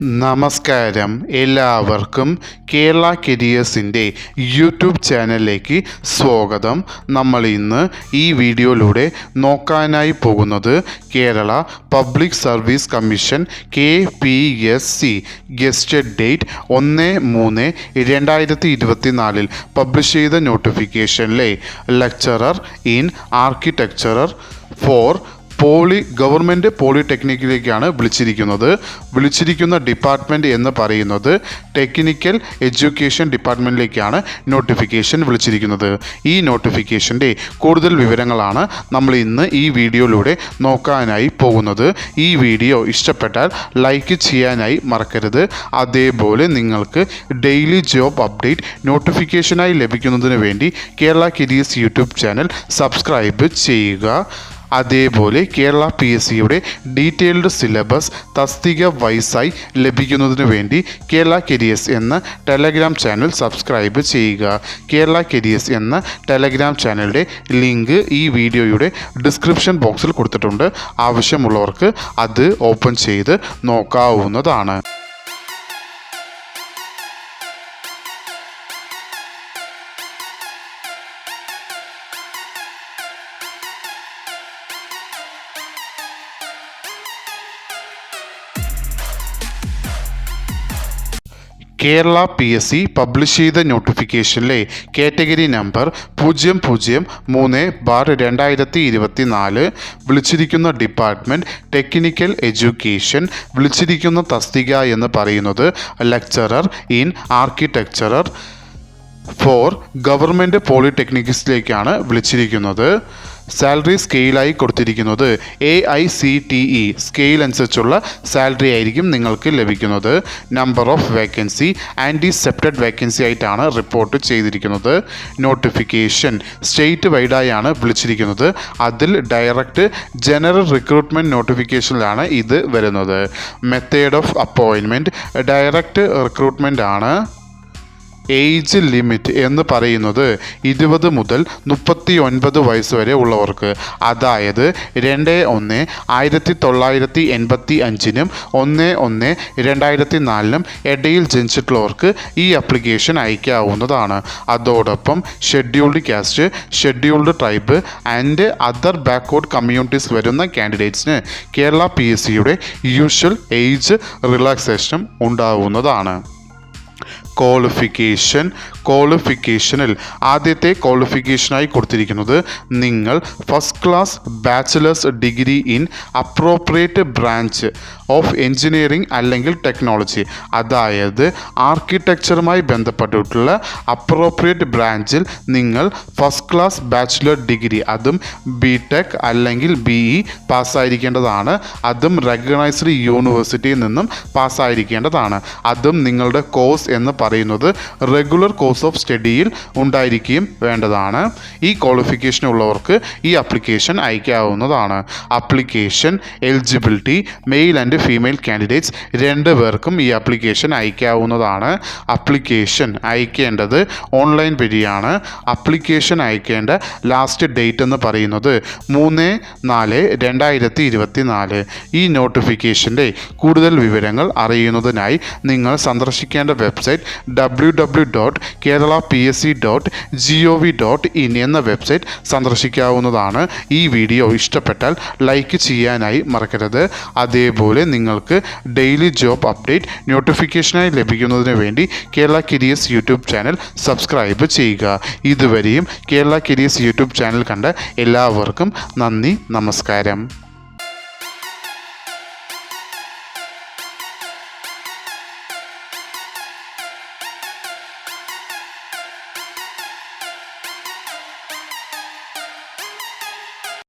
നമസ്കാരം, എല്ലാവർക്കും കേരള കരിയേഴ്സിൻ്റെ യൂട്യൂബ് ചാനലിലേക്ക് സ്വാഗതം. നമ്മൾ ഇന്ന് ഈ വീഡിയോയിലൂടെ നോക്കാനായി പോകുന്നത് Kerala public service commission KPSC gazetted date 1/3/2024 publish ചെയ്ത നോട്ടിഫിക്കേഷനിലെ lecturer in architecture for government പോളിടെക്നിക്കിലേക്കാണ് വിളിച്ചിരിക്കുന്ന ഡിപ്പാർട്ട്മെൻറ്റ് എന്ന് പറയുന്നത് ടെക്നിക്കൽ എഡ്യൂക്കേഷൻ ഡിപ്പാർട്ട്മെൻറ്റിലേക്കാണ് നോട്ടിഫിക്കേഷൻ വിളിച്ചിരിക്കുന്നത്. ഈ നോട്ടിഫിക്കേഷൻ്റെ കൂടുതൽ വിവരങ്ങളാണ് നമ്മൾ ഇന്ന് ഈ വീഡിയോയിലൂടെ നോക്കാനായി പോകുന്നത്. ഈ വീഡിയോ ഇഷ്ടപ്പെട്ടാൽ ലൈക്ക് ചെയ്യാനായി മറക്കരുത്. അതേപോലെ നിങ്ങൾക്ക് ഡെയിലി ജോബ് അപ്ഡേറ്റ് നോട്ടിഫിക്കേഷനായി ലഭിക്കുന്നതിന് വേണ്ടി Kerala careers YouTube channel subscribe ചെയ്യുക. അതേപോലെ കേരള PSCയുടെ ഡീറ്റെയിൽഡ് സിലബസ് തസ്തിക വൈസായി ലഭിക്കുന്നതിന് വേണ്ടി കേരള കരിയേഴ്സ് എന്ന ടെലഗ്രാം ചാനൽ സബ്സ്ക്രൈബ് ചെയ്യുക. കേരള കരിയേഴ്സ് എന്ന ടെലഗ്രാം ചാനലിൻ്റെ ലിങ്ക് ഈ വീഡിയോയുടെ ഡിസ്ക്രിപ്ഷൻ ബോക്സിൽ കൊടുത്തിട്ടുണ്ട്. ആവശ്യമുള്ളവർക്ക് അത് ഓപ്പൺ ചെയ്ത് നോക്കാവുന്നതാണ്. കേരള PSC പബ്ലിഷ് ചെയ്ത നോട്ടിഫിക്കേഷനിലെ കാറ്റഗറി നമ്പർ 003/2024 വിളിച്ചിരിക്കുന്ന ഡിപ്പാർട്ട്മെൻറ്റ് ടെക്നിക്കൽ എഡ്യൂക്കേഷൻ, വിളിച്ചിരിക്കുന്ന തസ്തിക എന്ന് പറയുന്നത് lecturer in architecture for government പോളിടെക്നിക്സിലേക്കാണ് വിളിച്ചിരിക്കുന്നത്. സാലറി സ്കെയിലായി കൊടുത്തിരിക്കുന്നത് AICTE സ്കെയിൽ അനുസരിച്ചുള്ള സാലറി ആയിരിക്കും നിങ്ങൾക്ക് ലഭിക്കുന്നത്. നമ്പർ ഓഫ് വേക്കൻസി ആൻറ്റിസെപ്റ്റഡ് വേക്കൻസി ആയിട്ടാണ് റിപ്പോർട്ട് ചെയ്തിരിക്കുന്നത്. നോട്ടിഫിക്കേഷൻ സ്റ്റേറ്റ് വൈഡായാണ് വിളിച്ചിരിക്കുന്നത്. അതിൽ ഡയറക്റ്റ് ജനറൽ റിക്രൂട്ട്മെൻറ്റ് നോട്ടിഫിക്കേഷനിലാണ് ഇത് വരുന്നത്. Method of appointment direct recruitment ആണ്. ഏജ് ലിമിറ്റ് എന്ന് പറയുന്നത് 20 മുതൽ 39 വയസ്സ് വരെ ഉള്ളവർക്ക്, അതായത് 2/1/1985 1/1/2004 ഇടയിൽ ജനിച്ചിട്ടുള്ളവർക്ക് ഈ ആപ്ലിക്കേഷൻ അയക്കാവുന്നതാണ്. അതോടൊപ്പം scheduled caste, scheduled tribe and other backward communities വരുന്ന കാൻഡിഡേറ്റ്സിന് കേരള PSCയുടെ യൂഷ്വൽ ഏജ് റിലാക്സേഷൻ ഉണ്ടാവുന്നതാണ്. ക്വാളിഫിക്കേഷനിൽ ആദ്യത്തെ ക്വാളിഫിക്കേഷനായി കൊടുത്തിരിക്കുന്നത് നിങ്ങൾ first class bachelor's degree in appropriate branch of engineering അല്ലെങ്കിൽ ടെക്നോളജി, അതായത് ആർക്കിടെക്ചറുമായി ബന്ധപ്പെട്ടിട്ടുള്ള അപ്രോപ്രിയേറ്റ് ബ്രാഞ്ചിൽ നിങ്ങൾ ഫസ്റ്റ് ക്ലാസ് ബാച്ചിലർ ഡിഗ്രി, അതും BTech അല്ലെങ്കിൽ BE പാസ്സായിരിക്കേണ്ടതാണ്. അതും റെക്കഗ്നൈസ്ഡ് യൂണിവേഴ്സിറ്റിയിൽ നിന്നും പാസ്സായിരിക്കേണ്ടതാണ്. അതും നിങ്ങളുടെ കോഴ്സ് എന്ന് പറയുന്നത് റെഗുലർ കോഴ്സ് ഓഫ് സ്റ്റഡിയിൽ ഉണ്ടായിരിക്കുകയും വേണ്ടതാണ്. ഈ ക്വാളിഫിക്കേഷൻ ഉള്ളവർക്ക് ഈ ആപ്ലിക്കേഷൻ അയക്കാവുന്നതാണ്. Application eligibility male and female candidates 2 പേർക്കും ഈ ആപ്ലിക്കേഷൻ അയക്കാവുന്നതാണ്. ആപ്ലിക്കേഷൻ അയക്കേണ്ടത് ഓൺലൈൻ വഴിയാണ്. ആപ്ലിക്കേഷൻ അയക്കേണ്ട ലാസ്റ്റ് ഡേറ്റ് എന്ന് പറയുന്നത് 3/4/2024. ഈ നോട്ടിഫിക്കേഷൻ്റെ കൂടുതൽ വിവരങ്ങൾ അറിയുന്നതിനായി നിങ്ങൾ സന്ദർശിക്കേണ്ട വെബ്സൈറ്റ് www.keralapsc.gov.in എന്ന വെബ്സൈറ്റ് സന്ദർശിക്കാവുന്നതാണ്. ഈ വീഡിയോ ഇഷ്ടപ്പെട്ടാൽ ലൈക്ക് ചെയ്യാനായി മറക്കരുത്. അതേപോലെ നിങ്ങൾക്ക് ഡെയിലി ജോബ് അപ്ഡേറ്റ് നോട്ടിഫിക്കേഷനായി ലഭിക്കുന്നതിന് വേണ്ടി Kerala careers YouTube channel subscribe ചെയ്യുക. ഇതുവരെയും കേരള കരിയേഴ്സ് യൂട്യൂബ് ചാനൽ കണ്ട എല്ലാവർക്കും നന്ദി, നമസ്കാരം.